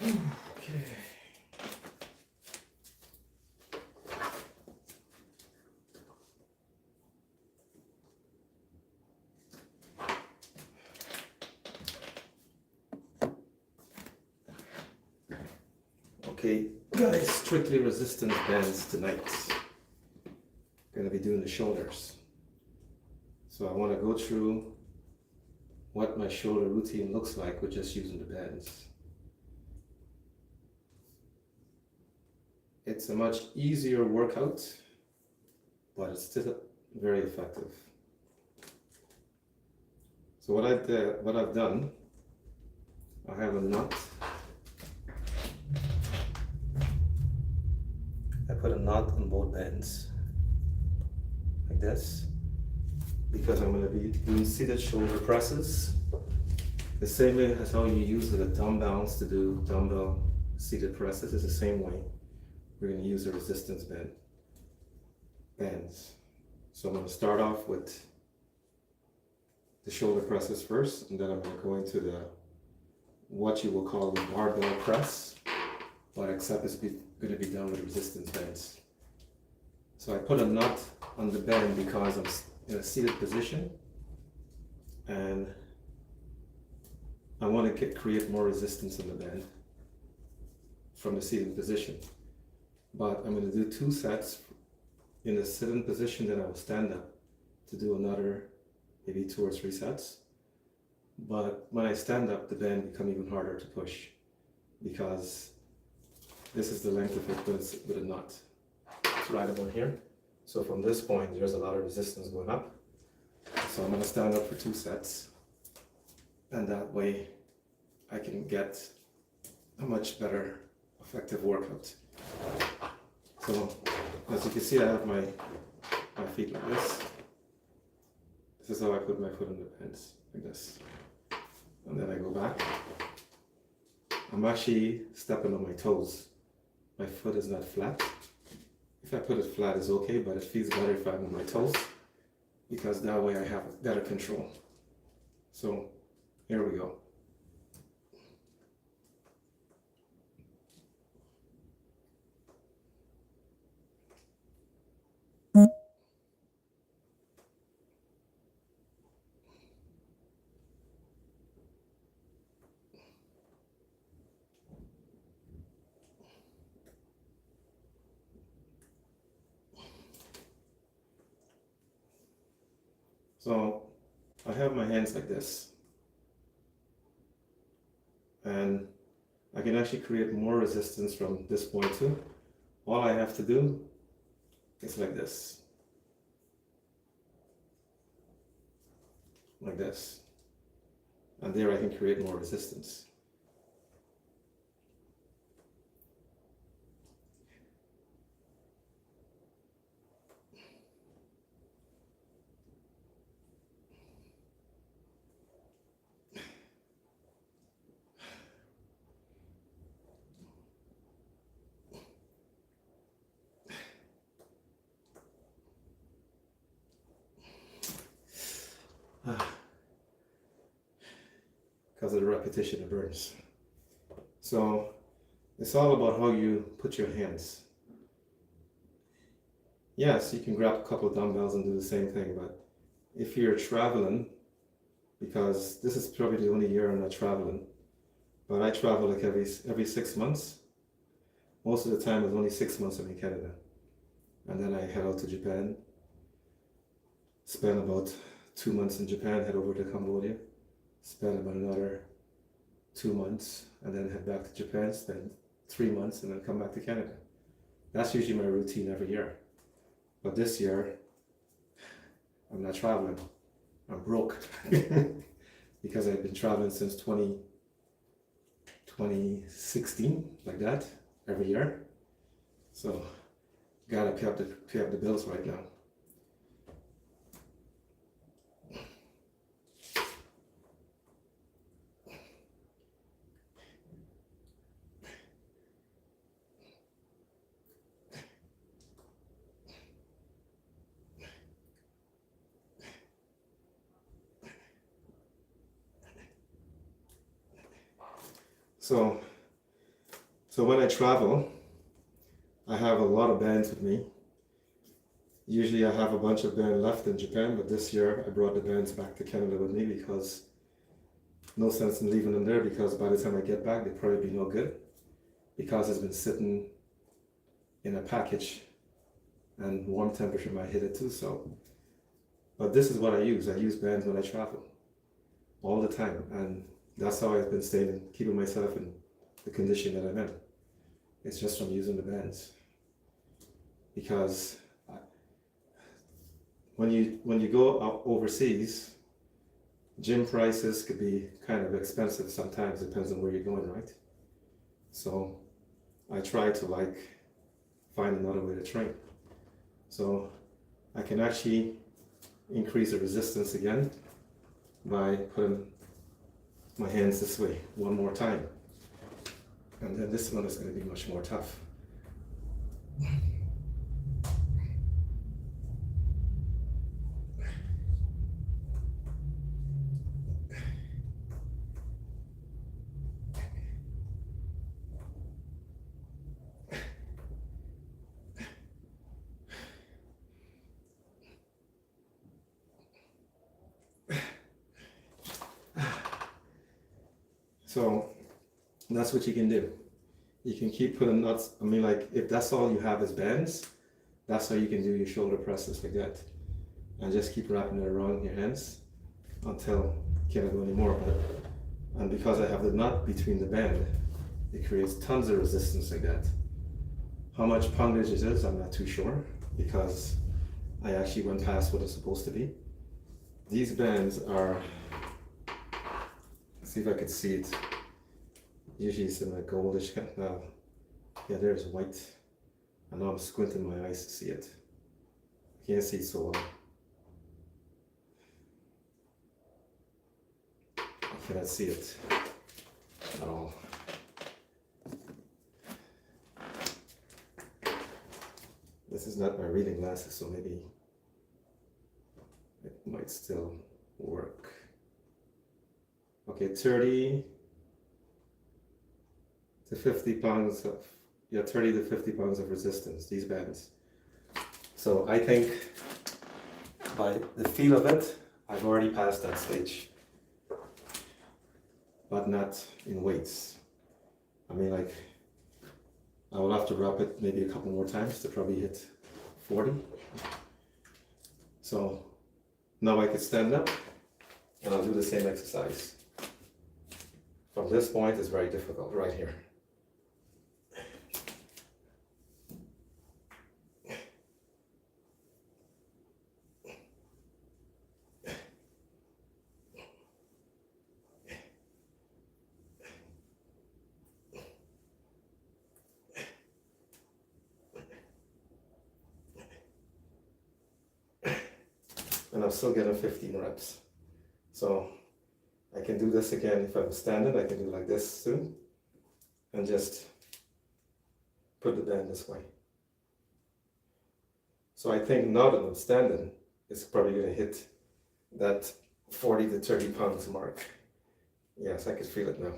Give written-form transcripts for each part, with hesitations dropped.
Okay. Okay, guys, strictly resistance bands tonight. Gonna be doing the shoulders. So I want to go through what my shoulder routine looks like with just using the bands. It's a much easier workout, but it's still very effective. So what I've done, I have a knot. I put a knot on both bands, like this, because I'm going to be doing seated shoulder presses, the same way as how you use the dumbbells to do dumbbell seated presses is the same way. We're going to use the resistance bands. So I'm going to start off with the shoulder presses first, and then I'm going to go into the what you will call the barbell press, but except it's going to be done with resistance bands. So I put a knot on the band because I'm in a seated position, and I want to create more resistance on the band from the seated position. But I'm going to do 2 sets in a sitting position, then I will stand up to do another maybe 2 or 3 sets. But when I stand up, the band become even harder to push because this is the length of it with a knot. It's right about here. So from this point, there's a lot of resistance going up. So I'm going to stand up for 2 sets, and that way I can get a much better effective workout. So as you can see, I have my feet like this. This is how I put my foot on the bands, like this. And then I go back. I'm actually stepping on my toes. My foot is not flat. If I put it flat, it's okay, but it feels better if I'm on my toes, because that way I have better control. So here we go. So I have my hands like this, and I can actually create more resistance from this point too. All I have to do is like this, and there I can create more resistance. Because of the repetition, it burns. So it's all about how you put your hands. Yes, you can grab a couple of dumbbells and do the same thing, but if you're traveling, because this is probably the only year I'm not traveling, but I travel like every 6 months. Most of the time it's only 6 months I'm in Canada. And then I head out to Japan, spend about 2 months in Japan, head over to Cambodia, spend about another 2 months, and then head back to Japan, spend 3 months, and then come back to Canada. That's usually my routine every year. But this year, I'm not traveling. I'm broke because I've been traveling since 2016, like that, every year. So, gotta pay up the bills right now. So So when I travel, I have a lot of bands with me. Usually I have a bunch of bands left in Japan, but this year I brought the bands back to Canada with me because no sense in leaving them there, because by the time I get back, they'd probably be no good because it's been sitting in a package and warm temperature might hit it too. So, but this is what I use. I use bands when I travel all the time, and that's how I've been staying and keeping myself in the condition that I'm in. It's just from using the bands, because when you go out overseas, gym prices could be kind of expensive sometimes, depends on where you're going, right? So I try to like find another way to train. So I can actually increase the resistance again by putting my hands this way one more time. And then this one is going to be much more tough. So that's what you can do. You can keep putting nuts. I mean, like, if that's all you have is bands, that's how you can do your shoulder presses like that. And just keep wrapping it around your hands until you can't go anymore. And because I have the nut between the band, it creates tons of resistance like that. How much poundage it is, I'm not too sure, because I actually went past what it's supposed to be. These bands are, let's see if I could see it. Usually it's in a goldish kind of, yeah, there's white. I know I'm squinting my eyes to see it. I can't see it so well. I cannot see it at all. This is not my reading glasses, so maybe it might still work. Okay, 30 to 50 pounds of, yeah, 30 to 50 pounds of resistance, these bands. So I think by the feel of it, I've already passed that stage, but not in weights. I mean, like, I will have to wrap it maybe a couple more times to probably hit 40. So now I could stand up and I'll do the same exercise. From this point, it's very difficult, right here. And I'm still getting 15 reps. So I can do this again if I'm standing. I can do like this soon and just put the band this way. So I think now that I'm standing, it's probably going to hit that 40 to 30 pounds mark. Yes, I can feel it now.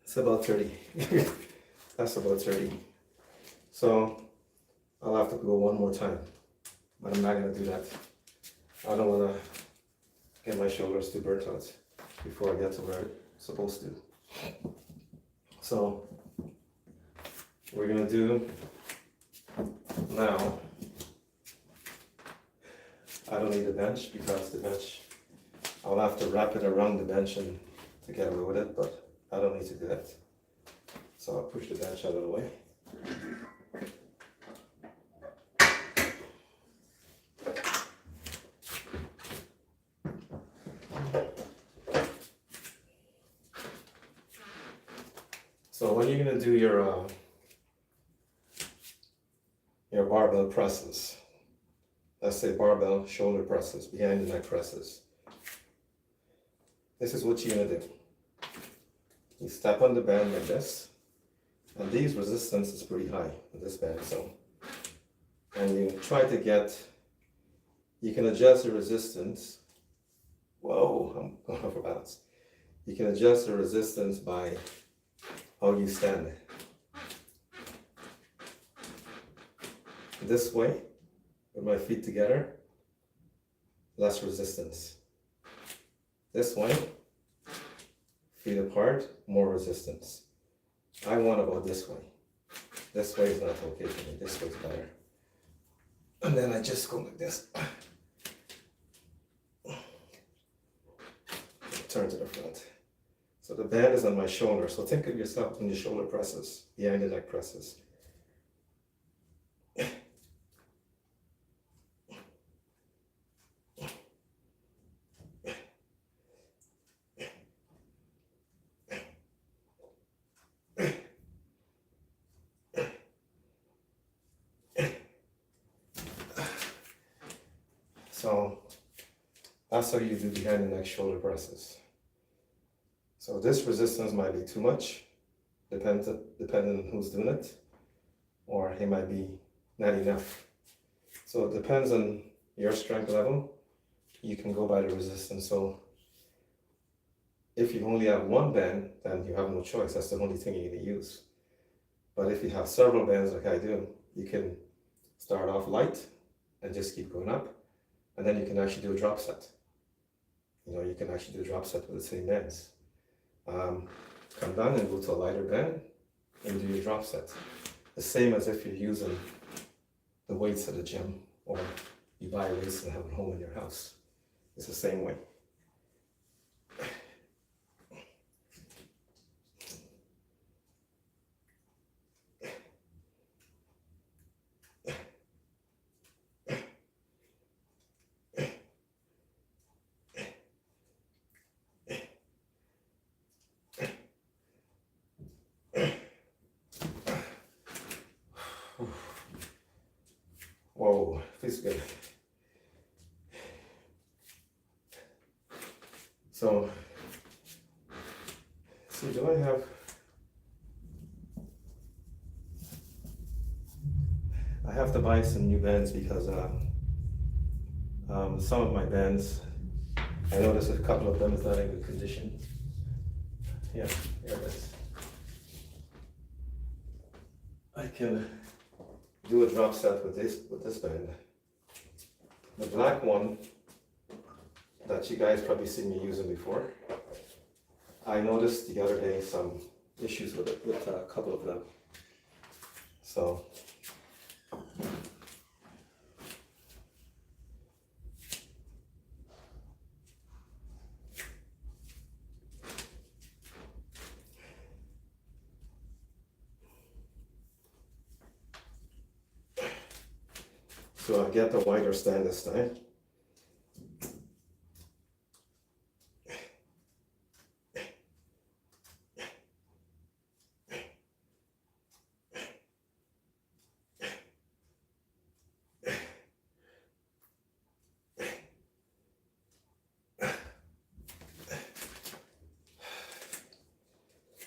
It's about 30. That's about 30. So I'll have to go one more time, but I'm not going to do that. I don't want to get my shoulders too burnt out before I get to where it's supposed to. So we're going to do now. I don't need a bench because the bench, I'll have to wrap it around the bench and to get away with it, but I don't need to do that. So I'll push the bench out of the way. So when you're going to do your barbell presses, let's say barbell shoulder presses, behind the neck presses, this is what you're gonna do. You step on the band like this, and these resistance is pretty high in this band, so, and you try to get, you can adjust the resistance. Whoa, I'm going off balance. You can adjust the resistance by how you stand. This way, with my feet together, less resistance. This way, feet apart, more resistance. I want about this way. This way is not okay for me, this way is better. And then I just go like this. Turn to the front. So the band is on my shoulder, so think of yourself in your shoulder presses, behind the neck presses. So that's how you do behind the neck shoulder presses. So this resistance might be too much, depending on who's doing it, or it might be not enough. So it depends on your strength level. You can go by the resistance. So if you only have one band, then you have no choice. That's the only thing you're going to use. But if you have several bands like I do, you can start off light and just keep going up. And then you can actually do a drop set. You can actually do a drop set with the same bands. Come down and go to a lighter band and do your drop set. The same as if you're using the weights at the gym, or you buy weights and have them home in your house. It's the same way. Whoa, feels good. So, see, do I have to buy some new bands because some of my bands, I noticed a couple of them is not in good condition. Yeah, here it is. I can do a drop set with this band. The black one that you guys probably seen me using before. I noticed the other day some issues with it, with a couple of them. So I get the wider stand this time.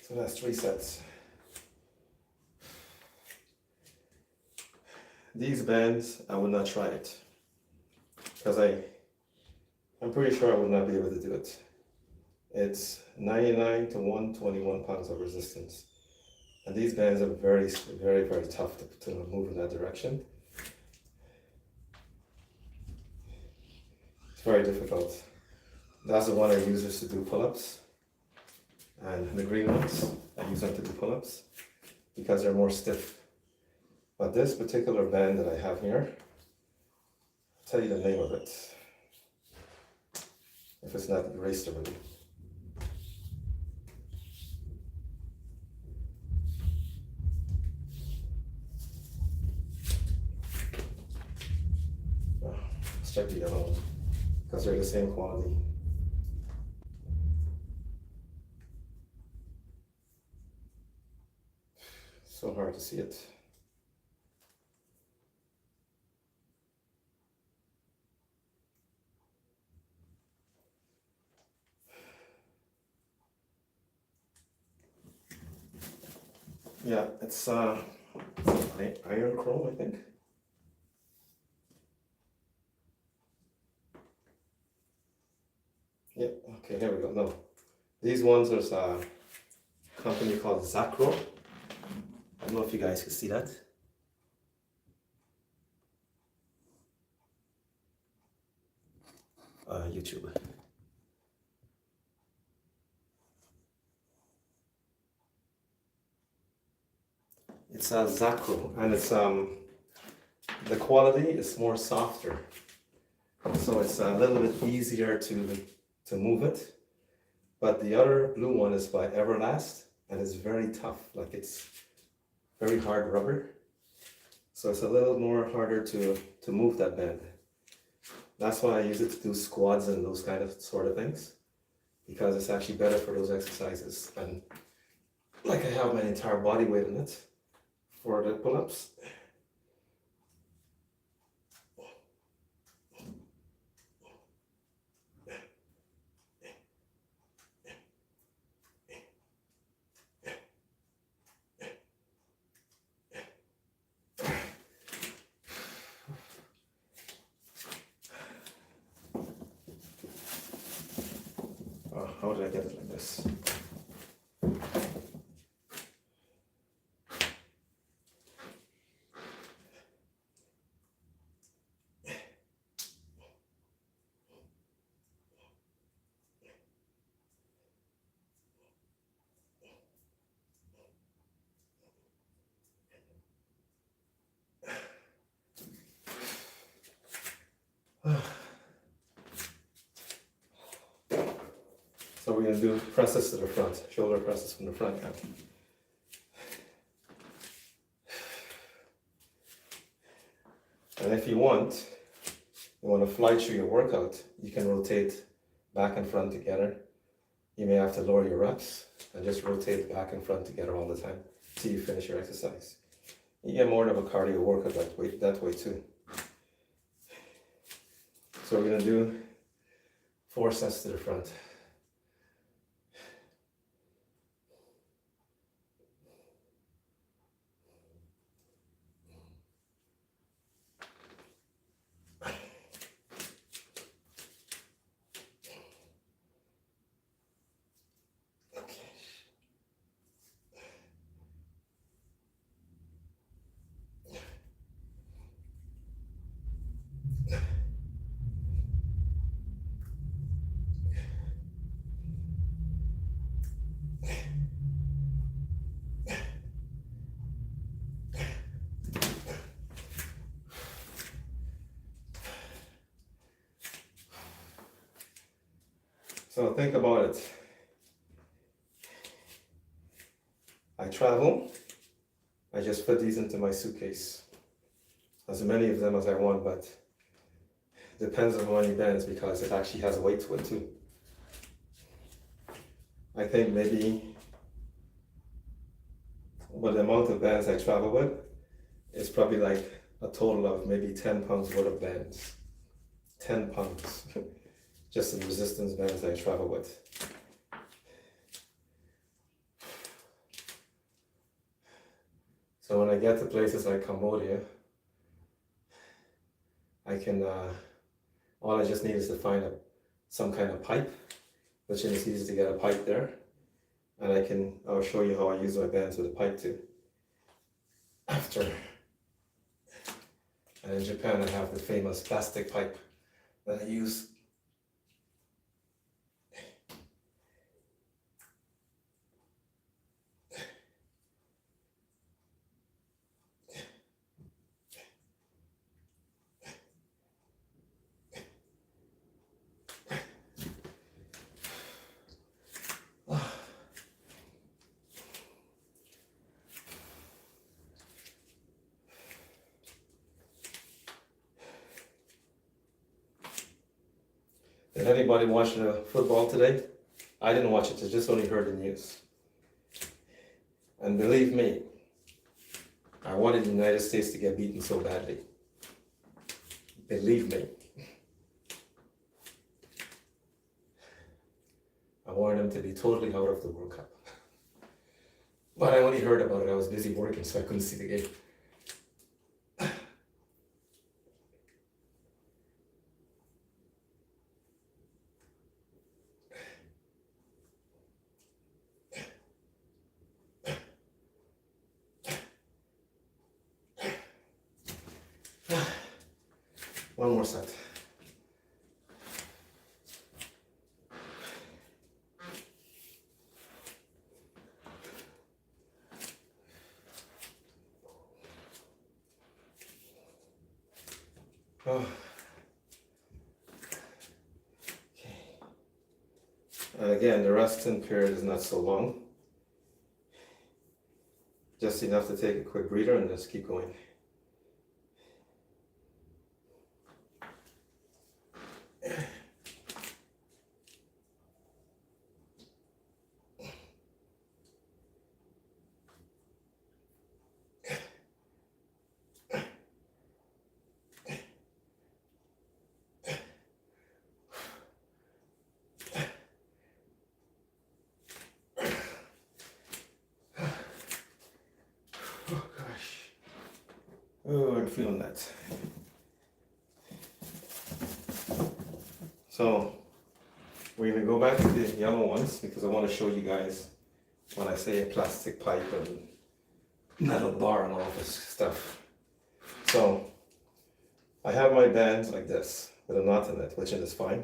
So that's 3 sets. These bands, I would not try it because I'm pretty sure I would not be able to do it. It's 99 to 121 pounds of resistance. And these bands are very, very, very tough to move in that direction. It's very difficult. That's the one I use just to do pull-ups. And the green ones, I use them to do pull-ups because they're more stiff. But this particular band that I have here, I'll tell you the name of it, if it's not erased already. Let's check the yellow one, because they're the same quality. So hard to see it. Yeah, it's iron chrome, I think. Yeah, okay, here we go. No, these ones are a company called Zacro. I don't know if you guys can see that. YouTube. It's a Zacro, and it's the quality is more softer, so it's a little bit easier to move it. But the other blue one is by Everlast, and it's very tough. Like it's very hard rubber, so it's a little more harder to move that band. That's why I use it to do squats and those kind of sort of things, because it's actually better for those exercises. And like I have my entire body weight in it for the pull-ups. How did I get it like this? So we're going to do presses to the front, shoulder presses from the front now. And if you want to fly through your workout, you can rotate back and front together. You may have to lower your reps and just rotate back and front together all the time till you finish your exercise. You get more of a cardio workout that way too. So we're going to do 4 sets to the front. So think about it. I travel, I just put these into my suitcase. As many of them as I want, but depends on how many bands because it actually has weight to it too. I think maybe with the amount of bands I travel with, it's probably like a total of maybe 10 pounds worth of bands. 10 pounds. Just the resistance bands I travel with. So when I get to places like Cambodia, I can, all I just need is to find some kind of pipe, which is easy to get a pipe there. And I'll show you how I use my bands with a pipe too. After. And in Japan I have the famous plastic pipe that I use. Did anybody watch the football today? I didn't watch it, I just only heard the news. And believe me, I wanted the United States to get beaten so badly. Believe me. I wanted them to be totally out of the World Cup. But I only heard about it. I was busy working, so I couldn't see the game. One more set. Oh. Okay. And again, the resting period is not so long. Just enough to take a quick breather and just keep going. Oh gosh. Oh, I'm feeling that. So we're gonna go back to the yellow ones because I want to show you guys when I say a plastic pipe and metal bar and all this stuff. So I have my bands like this with a knot in it, which is fine.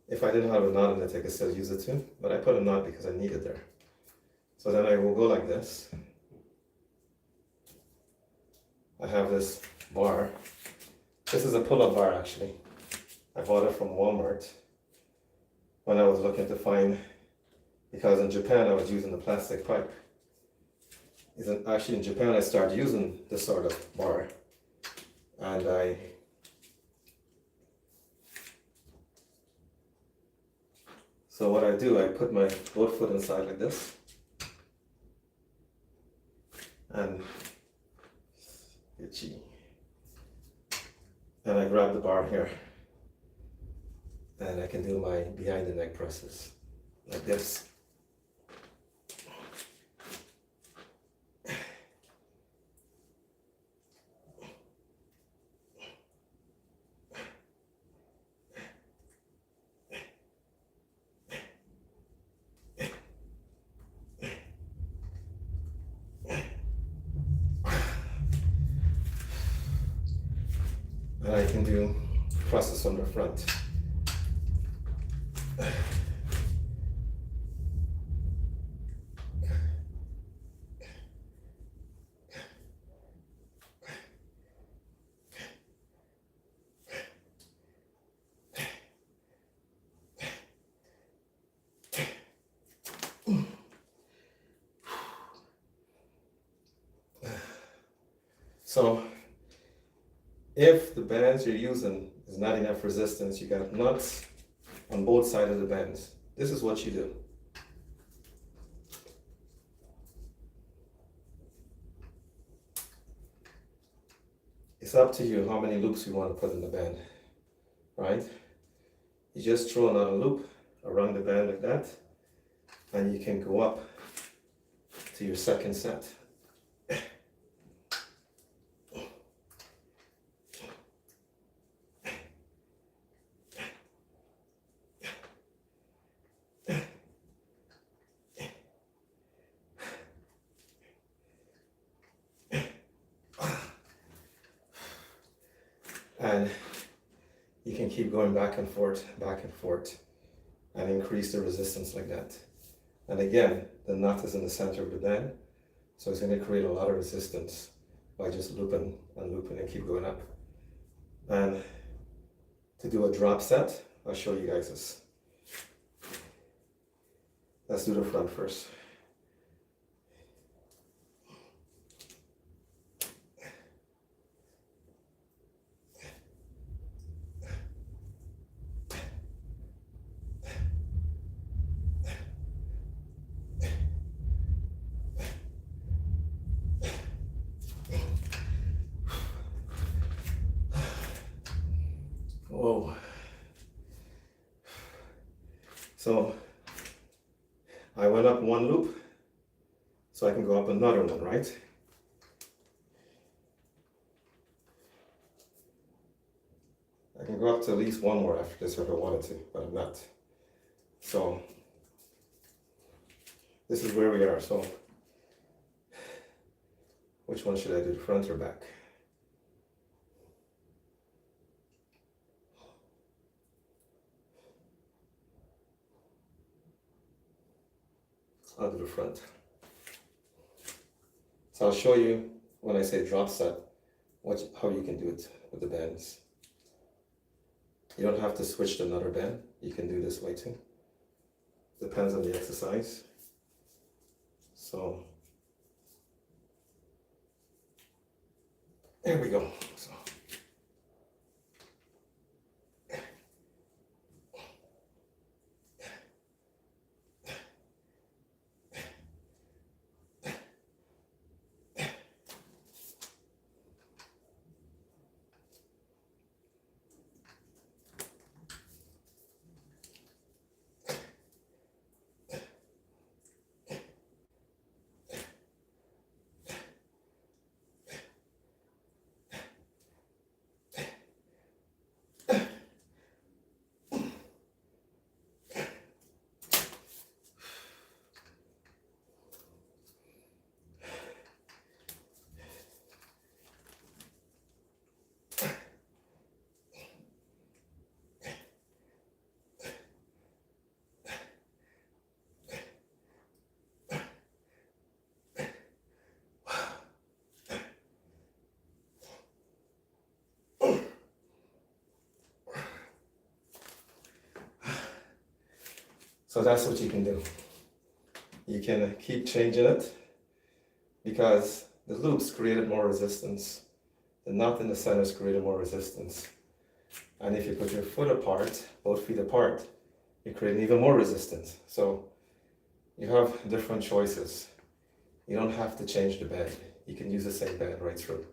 If I didn't have a knot in it, I could still use it too, but I put a knot because I need it there. So then I will go like this. I have this bar. This is a pull-up bar actually. I bought it from Walmart when I was looking to find, because in Japan I was using the plastic pipe. Actually in Japan I started using this sort of bar, and so what I do, I put my both foot inside like this, and itchy, and I grab the bar here, and I can do my behind the neck presses like this. And I can do presses on the front. So if the bands you're using is not enough resistance, you got nuts on both sides of the bands. This is what you do. It's up to you how many loops you want to put in the band, right? You just throw another loop around the band like that, and you can go up to your second set. And you can keep going back and forth, and increase the resistance like that. And again, the nut is in the center of the band, so it's going to create a lot of resistance by just looping and keep going up. And to do a drop set, I'll show you guys this. Let's do the front first. Whoa. So I went up one loop, So I can go up another one, right? I can go up to at least one more after this if I wanted to, but I'm not. So this is where we are. So which one should I do, front or back? I'll do the front. So I'll show you when I say drop set, how you can do it with the bands. You don't have to switch to another band. You can do this way too. Depends on the exercise. So there we go. So. So that's what you can do. You can keep changing it because the loops created more resistance. The knot in the center has created more resistance. And if you put your foot apart, both feet apart, you create even more resistance. So you have different choices. You don't have to change the band. You can use the same band right through.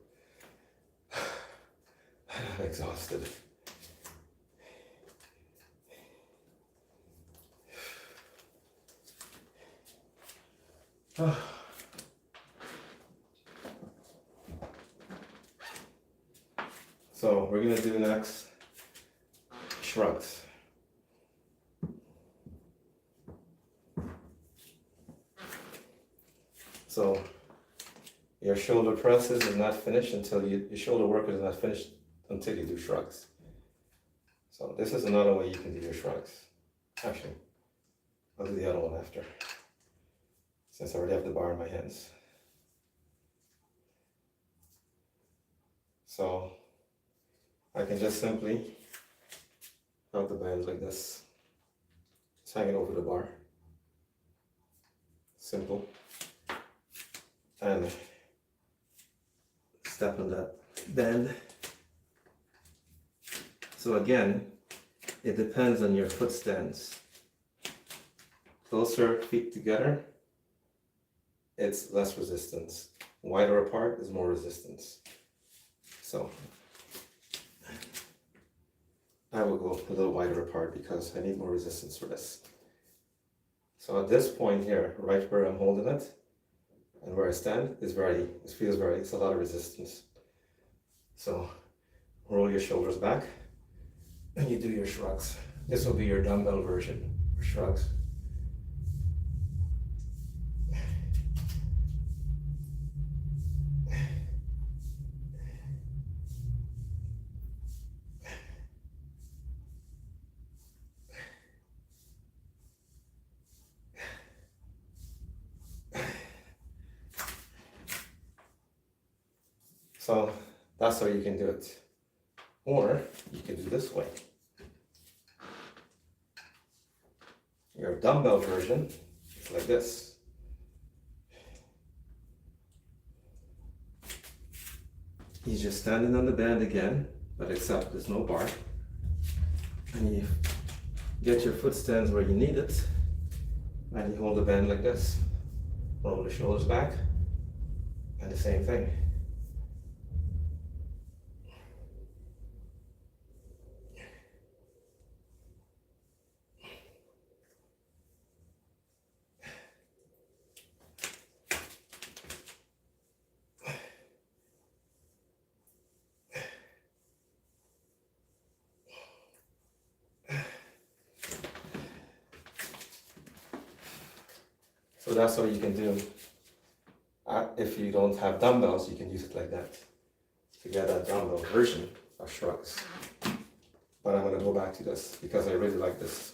I'm exhausted. So we're gonna do next shrugs. So your shoulder presses is not finished until your shoulder work is not finished until you do shrugs. So this is another way you can do your shrugs. Actually, I'll do the other one after, since I already have the bar in my hands. So I can just simply have the band like this. It's hanging over the bar. Simple. And step on that bend. So again, it depends on your foot stance. Closer feet together, it's less resistance. Wider apart is more resistance. So I will go a little wider apart because I need more resistance for this. So at this point here, right where I'm holding it and where I stand is it's a lot of resistance. So roll your shoulders back and you do your shrugs. This will be your dumbbell version for shrugs. So that's how you can do it. Or you can do this way. Your dumbbell version is like this. He's just standing on the band again, but except there's no bar. And you get your foot stands where you need it, and you hold the band like this. Roll the shoulders back, and the same thing. So that's what you can do. If you don't have dumbbells, you can use it like that to get a dumbbell version of shrugs. But I'm gonna go back to this because I really like this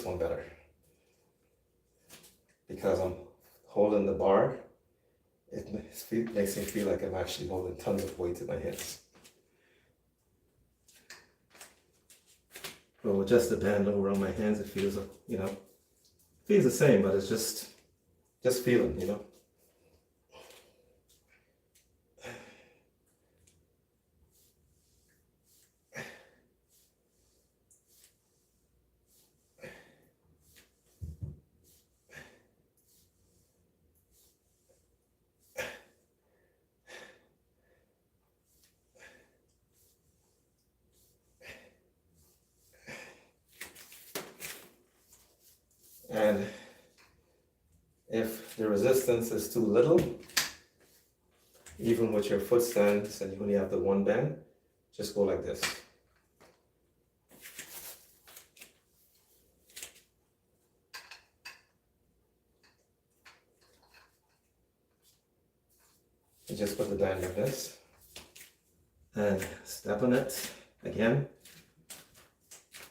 one better. Because I'm holding the bar, it makes me feel like I'm actually holding tons of weight in my hands. But with just the band over on my hands, it feels, feels the same, but it's just feeling, And if the resistance is too little, even with your foot stands and you only have the one band, just go like this. You just put the band like this and step on it again.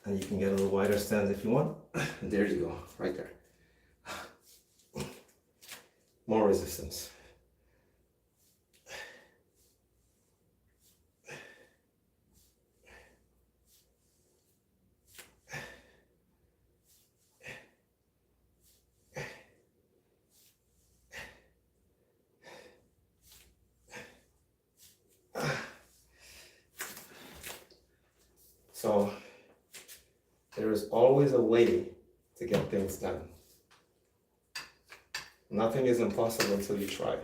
And you can get a little wider stance if you want. And there you go, right there. More resistance. So there is always a way to get things done. Nothing is impossible until you try.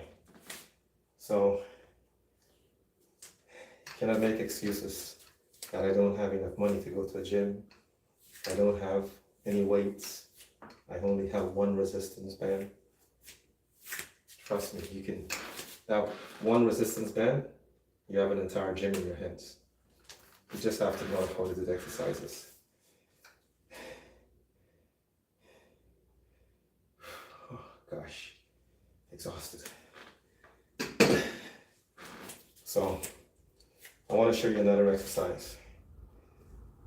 So you cannot make excuses that I don't have enough money to go to a gym. I don't have any weights. I only have one resistance band. Trust me, you can have one resistance band, you have an entire gym in your hands. You just have to know how to do the exercises. Oh, gosh, exhausted. So, I want to show you another exercise.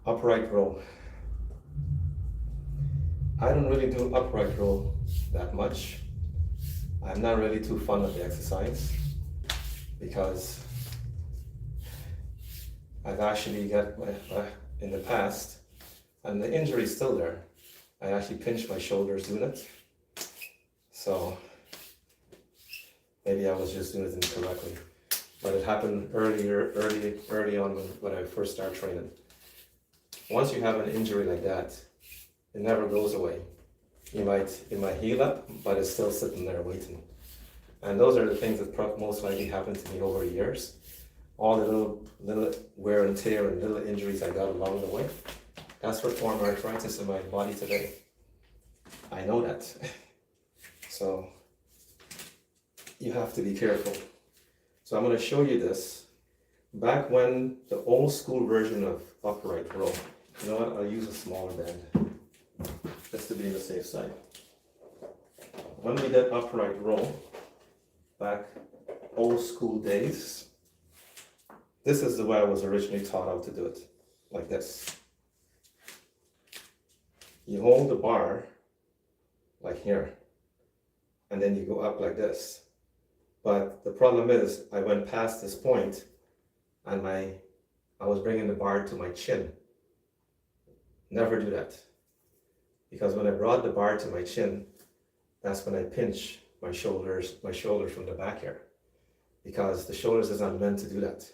Upright row. I don't really do upright row that much. I'm not really too fond of the exercise because I've actually got in the past, and the injury is still there. I actually pinched my shoulders doing it. So maybe I was just doing it incorrectly. But it happened early on when I first started training. Once you have an injury like that, it never goes away. It might heal up, but it's still sitting there waiting. And those are the things that most likely happened to me over the years. All the little wear and tear and little injuries I got along the way. That's what formed arthritis in my body today. I know that. So you have to be careful. So I'm going to show you this. Back when the old school version of upright row, you know what, I'll use a smaller band just to be on the safe side. When we did upright row, back old school days, this is the way I was originally taught how to do it, like this. You hold the bar like here, and then you go up like this. But the problem is, I went past this point, and I was bringing the bar to my chin. Never do that. Because when I brought the bar to my chin, that's when I pinch my shoulders from the back here. Because the shoulders is not meant to do that.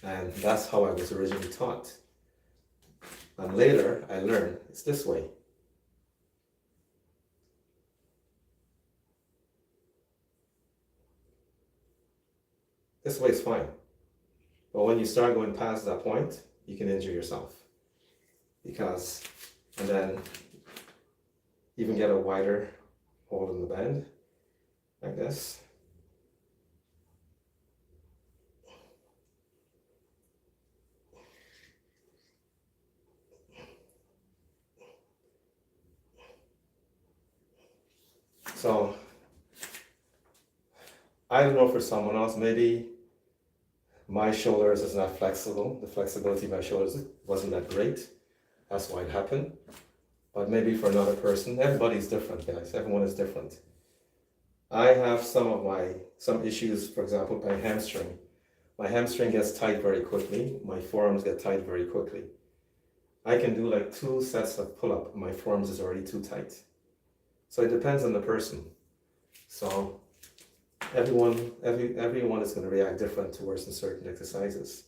And that's how I was originally taught. And later, I learned it's this way. This way is fine. But when you start going past that point, you can injure yourself. And then even get a wider hold in the band, like this. So I don't know, for someone else, maybe my shoulders is not flexible. The flexibility of my shoulders wasn't that great. That's why it happened. But maybe for another person, everybody's different, guys. Everyone is different. I have some issues, for example, my hamstring. My hamstring gets tight very quickly. My forearms get tight very quickly. I can do like 2 sets of pull-up. My forearms is already too tight. So it depends on the person. So everyone is going to react different towards certain exercises.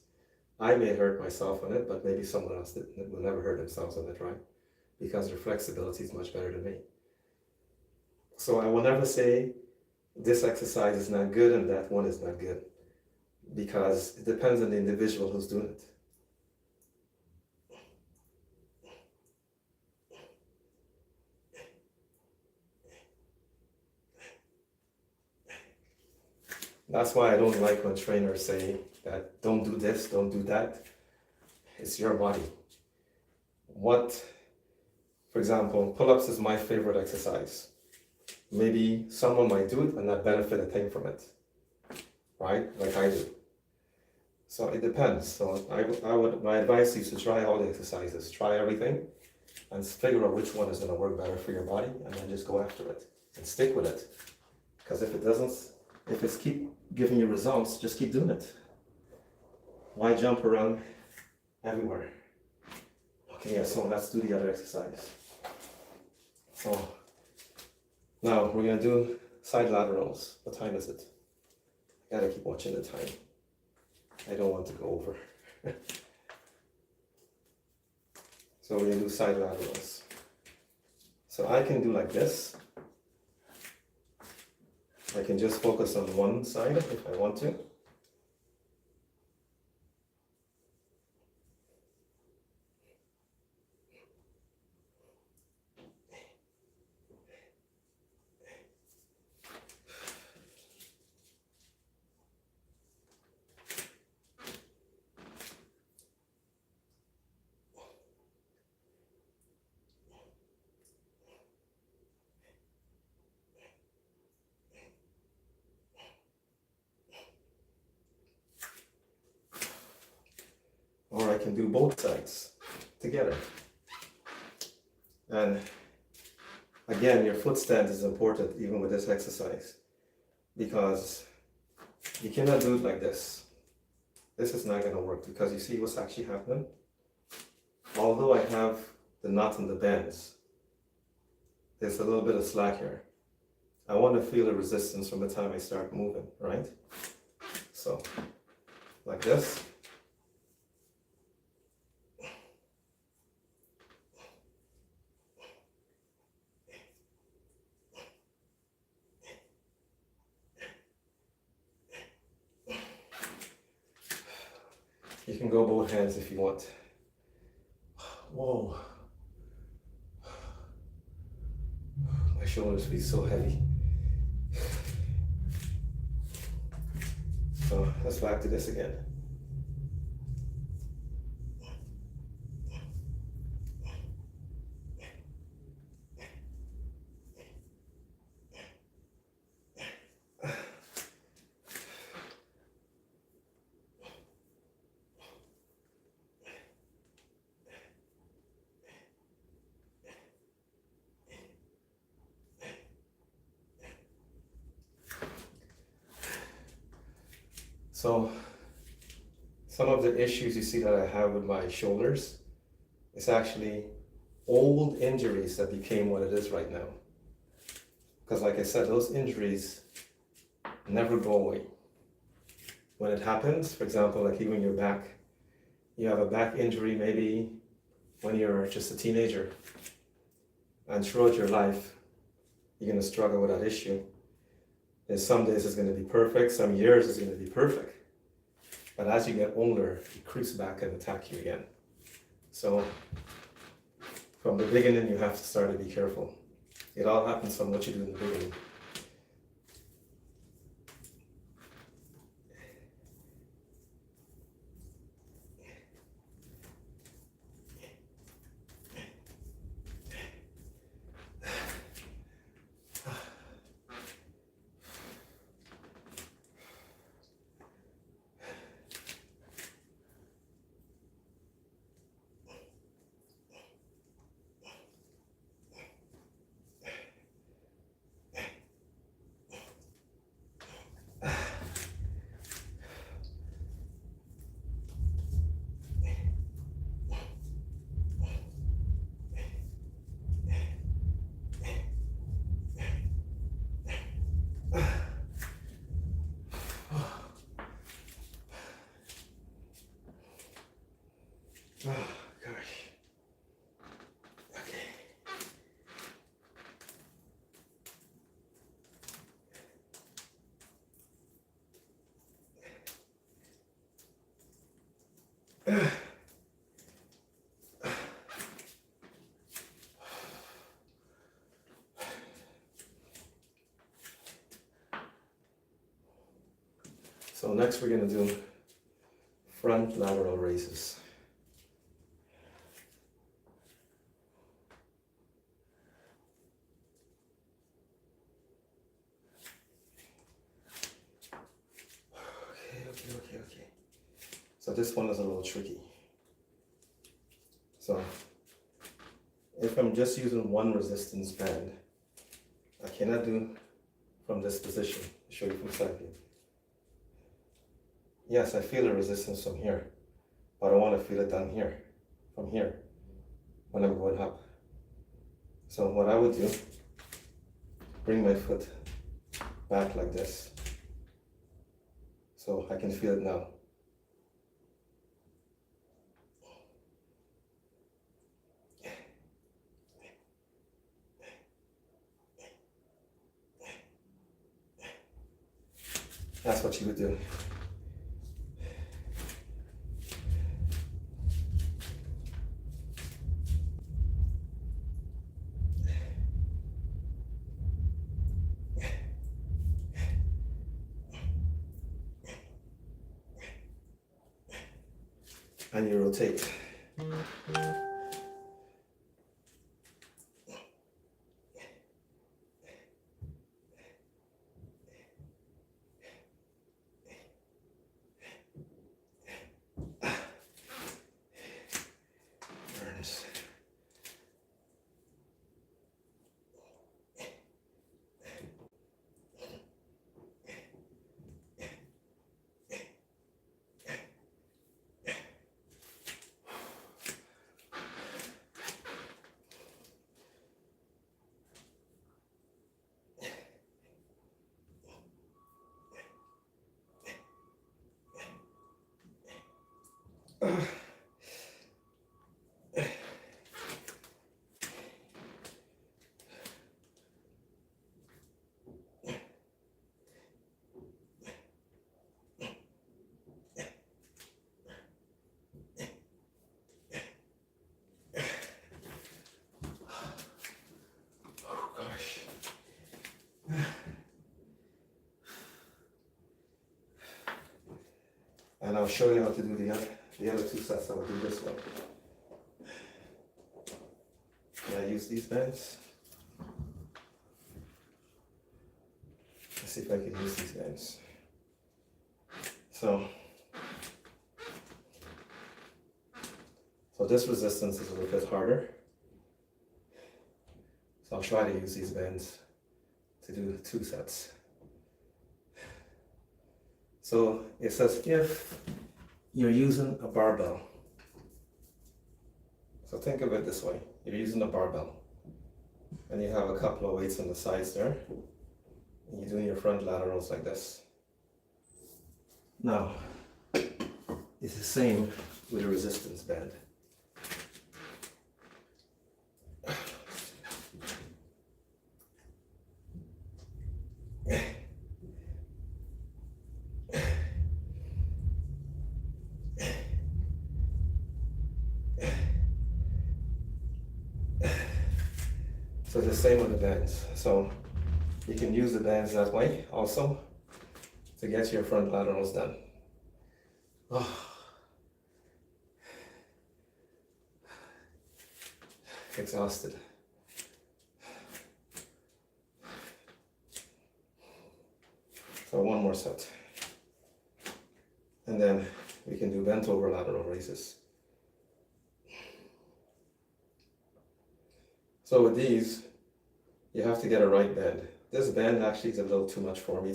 I may hurt myself on it, but maybe someone else will never hurt themselves on it, right? Because their flexibility is much better than me. So I will never say this exercise is not good and that one is not good, because it depends on the individual who's doing it. That's why I don't like when trainers say that don't do this, don't do that. It's your body. For example, pull-ups is my favorite exercise. Maybe someone might do it and not benefit a thing from it, right? Like I do. So it depends. So my advice is to try all the exercises, try everything, and figure out which one is going to work better for your body, and then just go after it and stick with it. Because if it's keep giving you results, just keep doing it. Why jump around everywhere? Okay, yeah, so let's do the other exercise. So now we're gonna do side laterals. What time is it? I gotta keep watching the time. I don't want to go over. So we're gonna do side laterals. So I can do like this. I can just focus on one side if I want to. Or I can do both sides together. And again, your foot stand is important even with this exercise, because you cannot do it like this. This is not going to work, because you see what's actually happening? Although I have the knot and the bends, there's a little bit of slack here. I want to feel the resistance from the time I start moving, right? So, like this. You can go both hands if you want. Whoa. My shoulders feel so heavy. So let's back to this again. So some of the issues you see that I have with my shoulders, it's actually old injuries that became what it is right now. Because like I said, those injuries never go away. When it happens, for example, like even your back, you have a back injury maybe when you're just a teenager, and throughout your life, you're going to struggle with that issue. And some days it's going to be perfect, some years it's going to be perfect. But as you get older, it creeps back and attack you again. So from the beginning, you have to start to be careful. It all happens from what you do in the beginning. So next we're going to do front lateral raises. Okay. So this one is a little tricky. So if I'm just using one resistance band, I cannot do from this position. I'll show you from side view. Yes, I feel the resistance from here, but I want to feel it down here, from here, when I'm going up. So what I would do, bring my foot back like this, so I can feel it now. That's what you would do. And you rotate. Burns. And I'll show you how to do the other two sets. I'll do this one. And I use these bands. Let's see if I can use these bands. So this resistance is a little bit harder. So I'll try to use these bands to do 2 sets. So it says if you're using a barbell. So think of it this way. You're using a barbell and you have a couple of weights on the sides there. And you're doing your front laterals like this. Now, it's the same with a resistance band. So the same with the bands. So you can use the bands that way also to get your front laterals done. Oh. Exhausted. So one more set. And then we can do bent over lateral raises. So with these, you have to get a right bend. This bend actually is a little too much for me,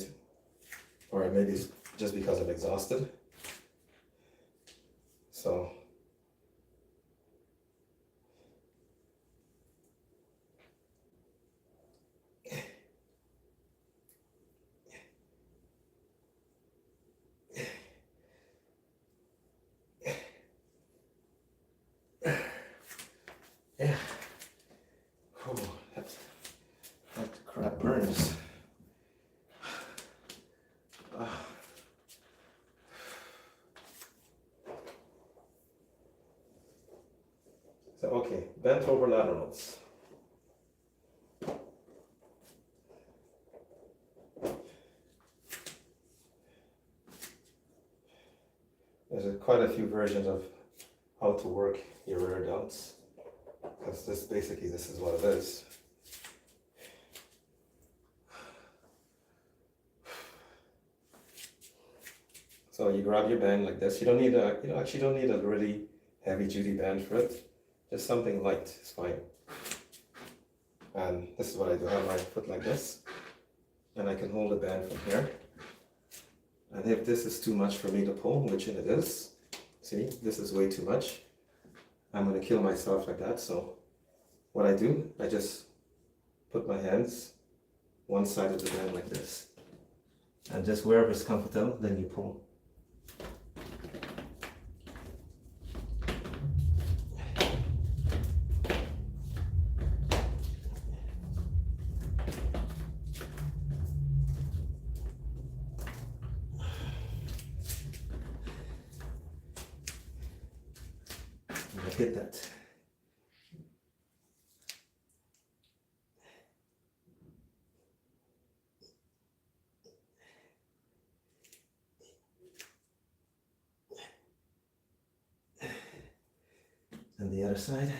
or maybe it's just because I'm exhausted. So yeah. Oh, that crap burns. bent over laterals. There's quite a few versions of how to work your rear delts, because this is what it is. So you grab your band like this. You don't need actually don't need a really heavy duty band for it. Just something light is fine. And this is what I do. I have my foot like this, and I can hold the band from here. And if this is too much for me to pull, which it is, see, this is way too much, I'm going to kill myself like that. So what I do, I just put my hands one side of the band like this. And just wherever it's comfortable, then you pull. Hit that. And the other side.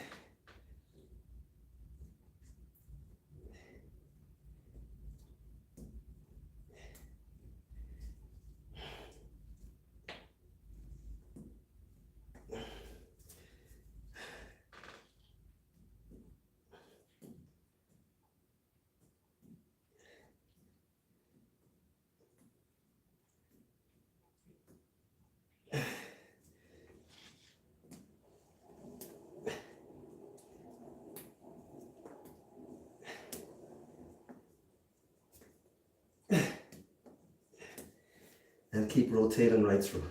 And keep rotating right through.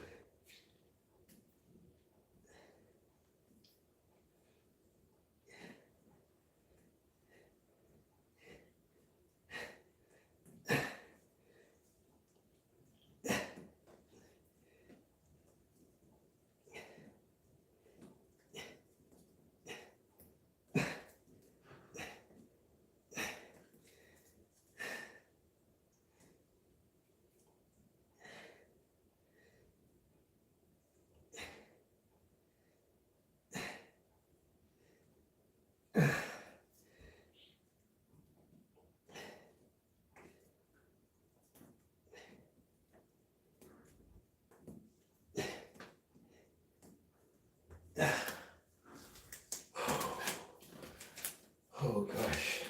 Oh gosh.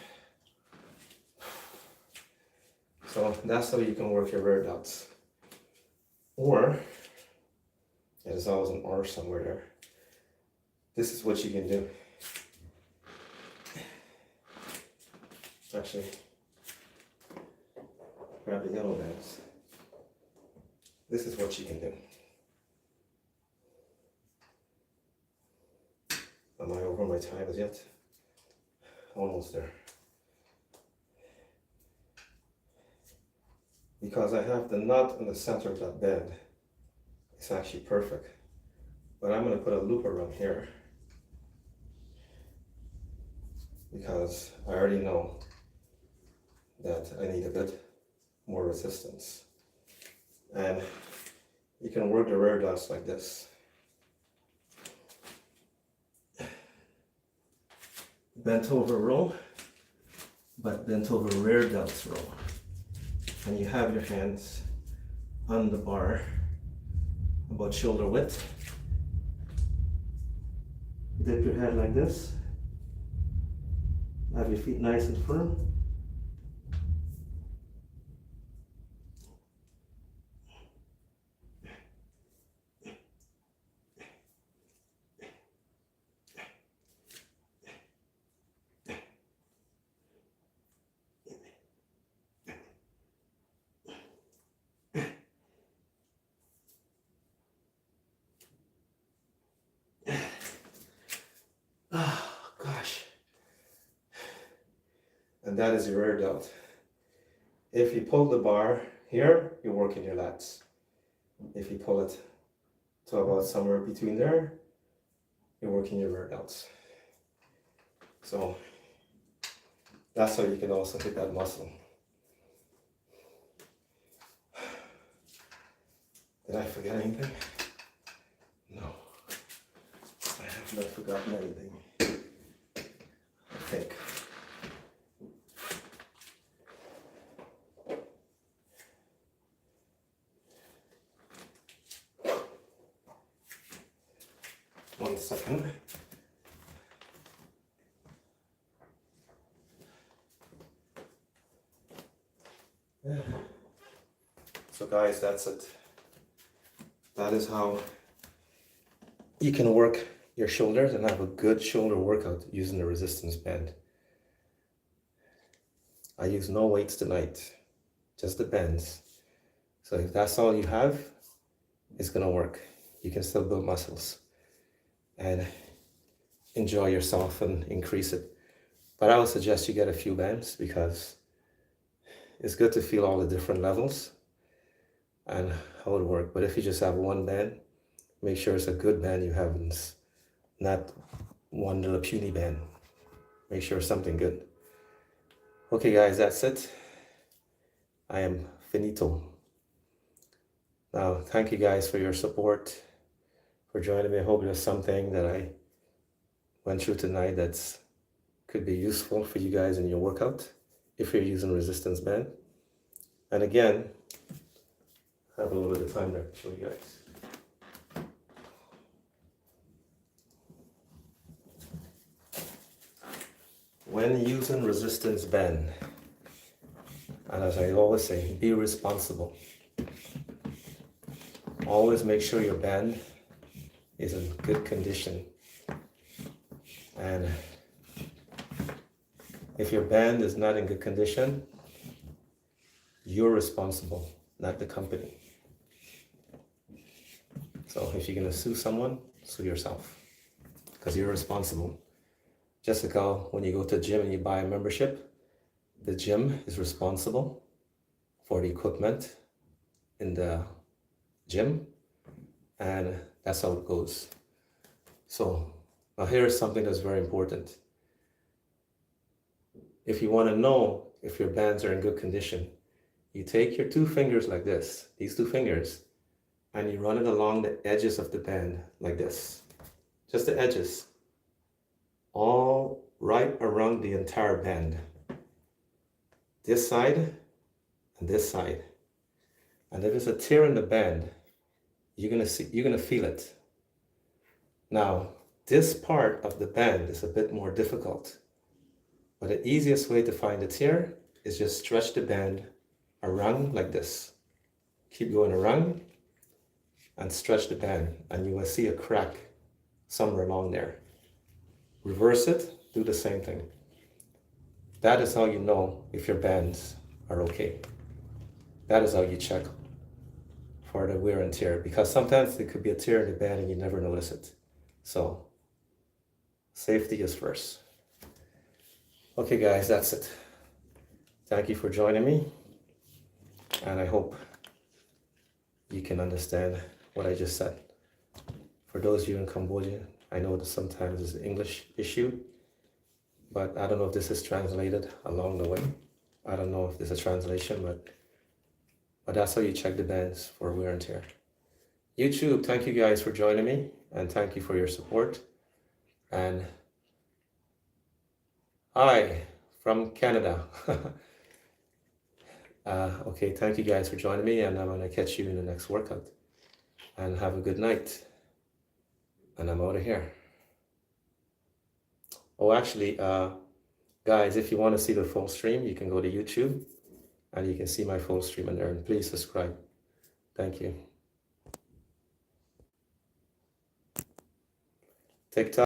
So that's how you can work your rear delts. Or, there's always an or somewhere there. This is what you can do. Actually, grab the yellow bands. This is what you can do. Am I over my time as yet? Almost there. Because I have the nut in the center of that bend, it's actually perfect. But I'm going to put a loop around here, because I already know that I need a bit more resistance. And you can work the rear delts like this. Bent over row, but bent over rear delts row. And you have your hands on the bar about shoulder width. Dip your head like this. Have your feet nice and firm. Oh gosh. And that is your rear delt. If you pull the bar here, you're working your lats. If you pull it to about somewhere between there, you're working your rear delts. So that's how you can also hit that muscle. Did I forget anything? No, I have not forgotten anything, I think. One second. Yeah. So guys, that's it. That is how you can work your shoulders and have a good shoulder workout using the resistance band. I use no weights tonight, just the bends. So if that's all you have, it's gonna work. You can still build muscles and enjoy yourself and increase it. But I would suggest you get a few bands because it's good to feel all the different levels and how it works. But if you just have one band, make sure it's a good band you have, not one little puny band. Make sure it's something good. Okay guys, that's it. I am finito. Now, thank you guys for your support, for joining me. I hope there's something that I went through tonight that's could be useful for you guys in your workout if you're using resistance band. And again, I have a little bit of time there to show you guys. When using resistance band, and as I always say, be responsible. Always make sure your band is in good condition. And if your band is not in good condition, you're responsible, not the company. So if you're gonna sue someone, sue yourself, because you're responsible. Just like how when you go to the gym and you buy a membership, the gym is responsible for the equipment in the gym, and that's how it goes. So now here is something that's very important. If you want to know if your bands are in good condition, you take your two fingers like this, these two fingers, and you run it along the edges of the band like this, just the edges, all right around the entire band, this side and this side. And if there's a tear in the band, you're gonna feel it. Now, this part of the band is a bit more difficult, but the easiest way to find the tear is just stretch the band around like this. Keep going around and stretch the band, and you will see a crack somewhere along there. Reverse it, do the same thing. That is how you know if your bands are okay. That is how you check for the wear and tear, because sometimes there could be a tear in the band and you never notice it. So safety is first. Okay guys, that's it. Thank you for joining me, and I hope you can understand what I just said. For those of you in Cambodia, I know that sometimes it's an English issue, but I don't know if this is translated along the way. I don't know if there's a translation, but that's how you check the bands for wear and tear. YouTube, thank you guys for joining me, and thank you for your support. And hi from Canada. Okay, thank you guys for joining me, and I'm gonna catch you in the next workout. And have a good night. And I'm out of here. Oh, actually, guys, if you want to see the full stream, you can go to YouTube and you can see my full stream in there. And please subscribe. Thank you. TikTok.